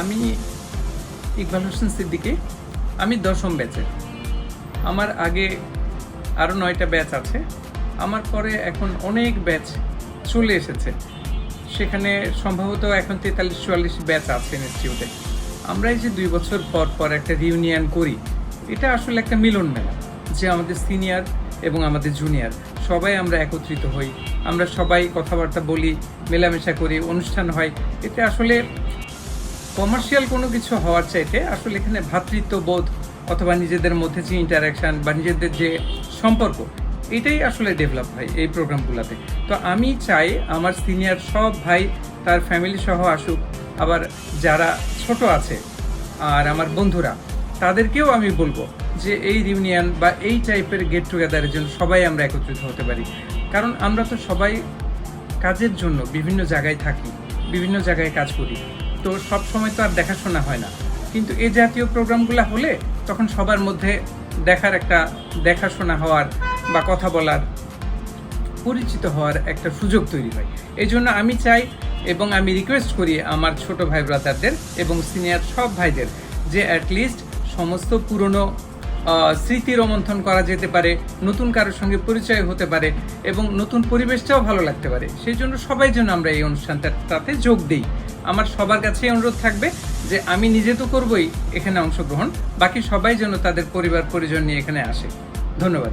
আমি ইকবাল হোসেন সিদ্দিকী। আমি 10ম ব্যাচের। আমার আগে আরও 9টা ব্যাচ আছে। আমার পরে এখন অনেক ব্যাচ চলে এসেছে। সেখানে সম্ভবত এখন 43-44 ব্যাচ আছে ইনস্টিটিউটে। আমরা এই যে 2 বছর পর পর একটা রিউনিয়ন করি, এটা আসলে একটা মিলন মেলা, যে আমাদের সিনিয়র এবং আমাদের জুনিয়র সবাই আমরা একত্রিত হই, আমরা সবাই কথাবার্তা বলি, মেলামেশা করি, অনুষ্ঠান হয়। এতে আসলে কমার্শিয়াল কোনো কিছু হওয়ার চাইতে আসলে এখানে ভ্রাতৃত্ববোধ অথবা নিজেদের মধ্যে যে ইন্টারাকশান বা নিজেদের যে সম্পর্ক, এটাই আসলে ডেভেলপ হয় এই প্রোগ্রামগুলোতে। তো আমি চাই আমার সিনিয়র সব ভাই তার ফ্যামিলি সহ আসুক, আবার যারা ছোট আছে আর আমার বন্ধুরা তাদেরকেও আমি বলবো যে এই রিউনিয়ন বা এই টাইপের গেট টুগেদারের জন্য সবাই আমরা একত্রিত হতে পারি। কারণ আমরা তো সবাই কাজের জন্য বিভিন্ন জায়গায় থাকি, বিভিন্ন জায়গায় কাজ করি, তো সব সময় তো আর দেখাশোনা হয় না। কিন্তু এই জাতীয় প্রোগ্রামগুলো হলে তখন সবার মধ্যে দেখাশোনা হওয়ার বা কথা বলার, পরিচিত হওয়ার একটা সুযোগ তৈরি হয়। এই জন্য আমি চাই এবং আমি রিকোয়েস্ট করি আমার ছোট ভাই ব্রাদারদের এবং সিনিয়র সব ভাইদের যে অ্যাটলিস্ট সমস্ত পুরনো স্মৃতি রোমন্থন করা যেতে পারে, নতুন কারোর সঙ্গে পরিচয় হতে পারে এবং নতুন পরিবেশটাও ভালো লাগতে পারে। সেই জন্য সবাই যেন আমরা এই অনুষ্ঠানটাতে যোগ দিই। আমার সবার কাছেই অনুরোধ থাকবে যে আমি নিজে তো করবই এখানে অংশগ্রহণ, বাকি সবাই যেন তাদের পরিবার পরিজন নিয়ে এখানে আসে। ধন্যবাদ।